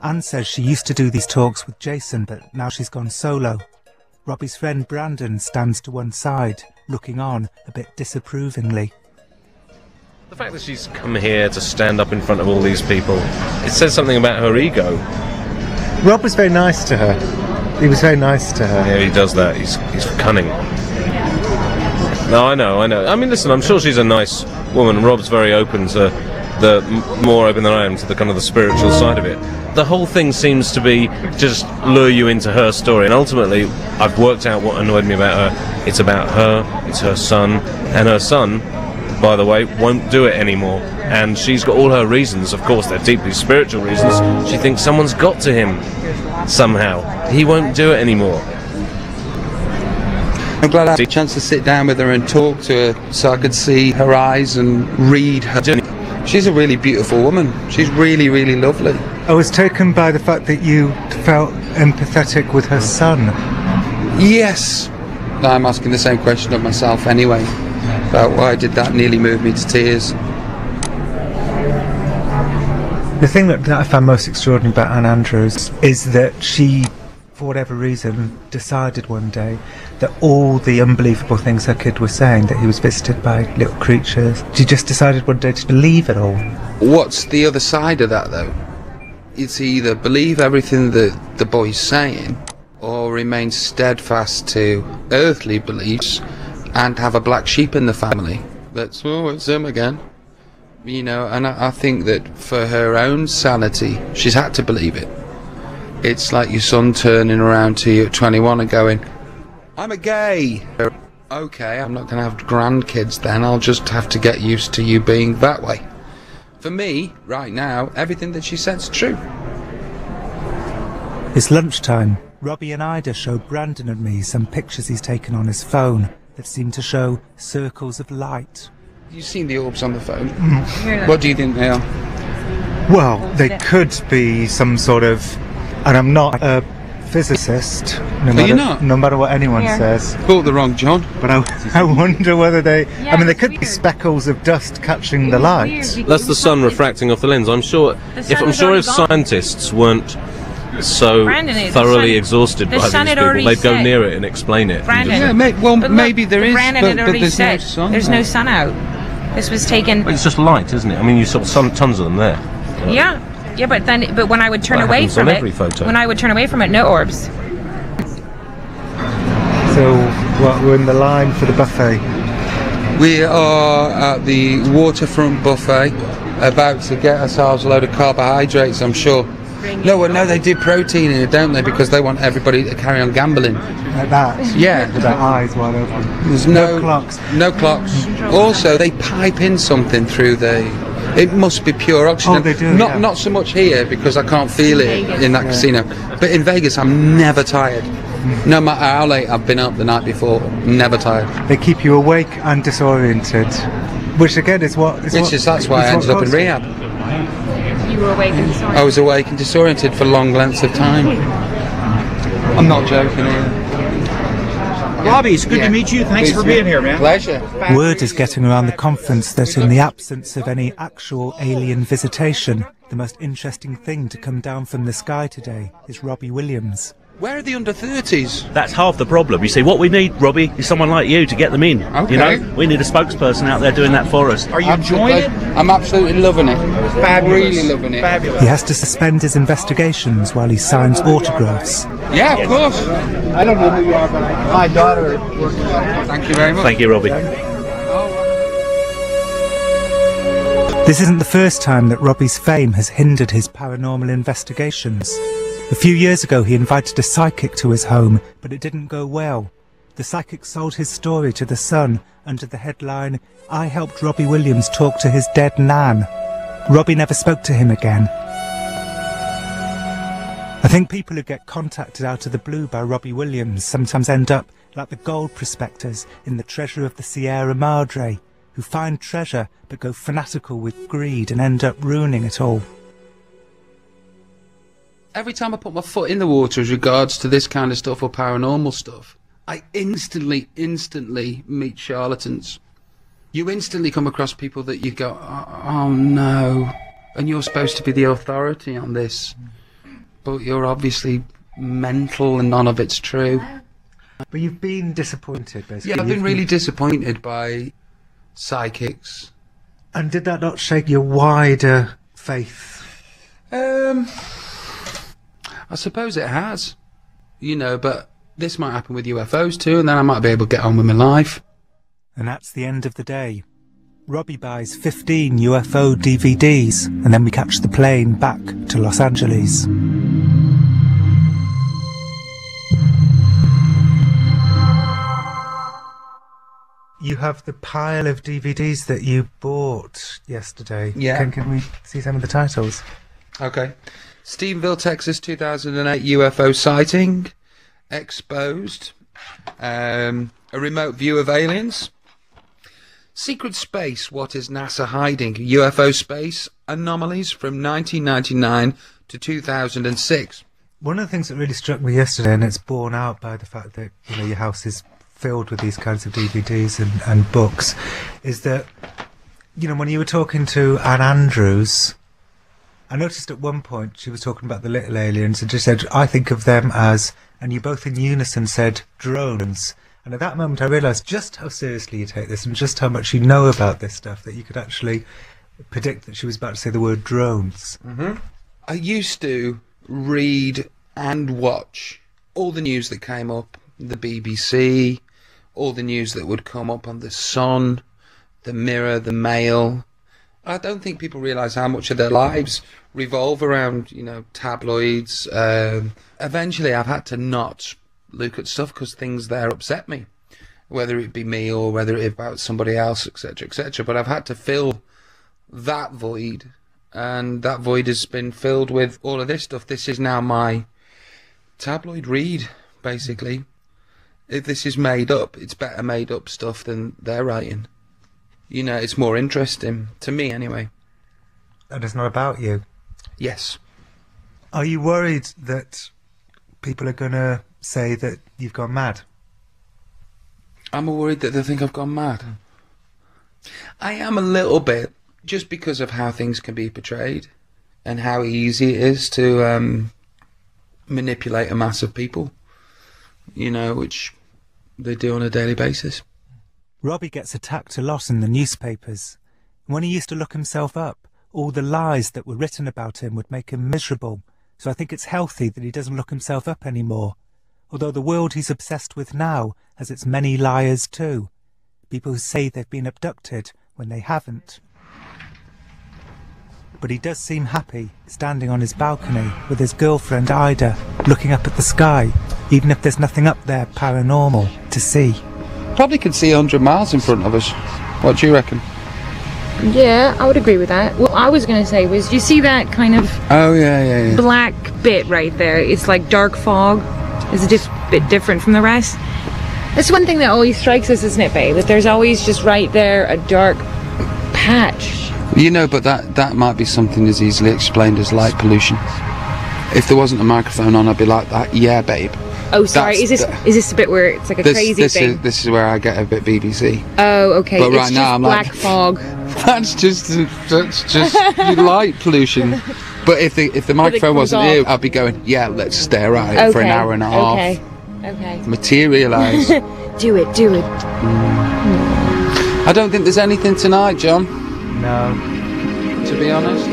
Anne says she used to do these talks with Jason, but now she's gone solo. Robbie's friend Brandon stands to one side, looking on a bit disapprovingly. The fact that she's come here to stand up in front of all these people, it says something about her ego. Rob was very nice to her. He was very nice to her. Yeah, he does that. He's cunning. No, I know. I mean, listen, I'm sure she's a nice woman. Rob's very open to more open than I am to the kind of the spiritual side of it. The whole thing seems to be just lure you into her story, and ultimately I've worked out what annoyed me about her. It's about her, it's her son, and her son, by the way, won't do it anymore. And she's got all her reasons, of course they're deeply spiritual reasons. She thinks someone's got to him somehow. He won't do it anymore. I'm glad I had a chance to sit down with her and talk to her so I could see her eyes and read her journey. She's a really beautiful woman. She's really, really lovely. I was taken by the fact that you felt empathetic with her son. Yes. I'm asking the same question of myself anyway, about why did that nearly move me to tears. The thing that I found most extraordinary about Anne Andrews is that she, for whatever reason, decided one day that all the unbelievable things her kid was saying, that he was visited by little creatures, she just decided one day to believe it all. What's the other side of that, though? It's either believe everything that the boy's saying, or remain steadfast to earthly beliefs and have a black sheep in the family. That's, oh, it's him again. You know, and I think that for her own sanity, she's had to believe it. It's like your son turning around to you at 21 and going, I'm a gay. Okay, I'm not going to have grandkids then, I'll just have to get used to you being that way. For me, right now, everything that she said's true. It's lunchtime. Robbie and Ida show Brandon and me some pictures he's taken on his phone that seem to show circles of light. You've seen the orbs on the phone. What do you think they are? Well, they could be some sort of... And I'm not a physicist, no matter what anyone says. Bought the wrong John. But I wonder whether they... I mean, they could be speckles of dust catching the light. That's the sun refracting off the lens. I'm sure if scientists weren't so thoroughly exhausted by these people, they'd go near it and explain it. Maybe there is, but there's no sun. There's no sun out. This was taken... Well, it's just light, isn't it? I mean, you saw tons of them there. Yeah, but when I would turn away from it, no orbs. So, what, we're in the line for the buffet? We are at the waterfront buffet, about to get ourselves a load of carbohydrates, I'm sure. No, they do protein in it, don't they? Because they want everybody to carry on gambling. Like that? Yeah. With their eyes wide open. There's no clocks. No clocks. Also, they pipe in something through the... It must be pure oxygen. Oh, they do, Not so much here, because I can't feel it in that casino. But in Vegas, I'm never tired. No matter how late I've been up the night before, never tired. They keep you awake and disoriented, which again is what... That's why I ended up in rehab. You were awake and disoriented? I was awake and disoriented for long lengths of time. I'm not joking here. Robbie, it's good to meet you. Thanks for being here, man. Pleasure. Word is getting around the conference that in the absence of any actual alien visitation, the most interesting thing to come down from the sky today is Robbie Williams. Where are the under-30s? That's half the problem. You see, what we need, Robbie, is someone like you to get them in. Okay. You know, we need a spokesperson out there doing that for us. Are you enjoying it? I'm absolutely loving it. Fabulous. Really loving it. Fabulous. He has to suspend his investigations while he signs autographs. Yeah, of course. I don't know who you are, but my daughter. Thank you very much. Thank you, Robbie. This isn't the first time that Robbie's fame has hindered his paranormal investigations. A few years ago he invited a psychic to his home, but it didn't go well. The psychic sold his story to The Sun under the headline, "I helped Robbie Williams talk to his dead nan." Robbie never spoke to him again. I think people who get contacted out of the blue by Robbie Williams sometimes end up like the gold prospectors in The Treasure of the Sierra Madre, who find treasure but go fanatical with greed and end up ruining it all. Every time I put my foot in the water as regards to this kind of stuff or paranormal stuff, I instantly meet charlatans. You instantly come across people that you go, oh no, and you're supposed to be the authority on this. but you're obviously mental and none of it's true. But you've been disappointed, basically. Yeah, I've been really disappointed by psychics. And did that not shake your wider faith? I suppose it has. You know, but this might happen with UFOs too, and then I might be able to get on with my life. And that's the end of the day. Robbie buys 15 UFO DVDs, and then we catch the plane back to Los Angeles. You have the pile of DVDs that you bought yesterday. Yeah. Can we see some of the titles? Okay. Stephenville, Texas, 2008 UFO sighting. Exposed. A remote view of aliens. Secret Space, what is NASA hiding? UFO space anomalies from 1999 to 2006. One of the things that really struck me yesterday, and it's borne out by the fact that, you know, your house is filled with these kinds of DVDs and books, is that, you know, when you were talking to Anne Andrews, I noticed at one point she was talking about the little aliens and just said, I think of them as, and you both in unison said, drones. And at that moment I realised just how seriously you take this and just how much you know about this stuff, that you could actually predict that she was about to say the word drones. Mm-hmm. I used to read and watch all the news that came up, the BBC, all the news that would come up on the Sun, the Mirror, the Mail. I don't think people realise how much of their lives revolve around, you know, tabloids. Eventually I've had to not look at stuff because things there upset me, whether it be me or whether it be about somebody else, etc., etc. But I've had to fill that void, and that void has been filled with all of this stuff. This is now my tabloid read, basically. If this is made up, it's better made up stuff than they're writing. You know, it's more interesting, to me anyway. And it's not about you? Yes. Are you worried that people are going to say that you've gone mad? I'm worried that they think I've gone mad. I am a little bit, just because of how things can be portrayed and how easy it is to manipulate a mass of people, you know, which they do on a daily basis. Robbie gets attacked a lot in the newspapers. When he used to look himself up, all the lies that were written about him would make him miserable. So I think it's healthy that he doesn't look himself up anymore. Although the world he's obsessed with now has its many liars too. People who say they've been abducted when they haven't. But he does seem happy, standing on his balcony with his girlfriend Ida, looking up at the sky, even if there's nothing up there paranormal to see. Probably could see 100 miles in front of us. What do you reckon? Yeah, I would agree with that. What I was going to say was, you see that kind of black bit right there? It's like dark fog. It's a bit different from the rest. That's one thing that always strikes us, isn't it, babe? That there's always just right there a dark patch. You know, but that might be something as easily explained as light pollution. If there wasn't a microphone on, I'd be like that. Yeah, babe. Oh, sorry. Is this a bit where it's like a crazy thing? This is where I get a bit BBC. Oh, okay. But right now I'm black like, fog. That's just light pollution. But if the microphone wasn't here, I'd be going, yeah, let's stare at it for an hour and a half. Okay. Materialise. Do it. I don't think there's anything tonight, John. No. To be honest.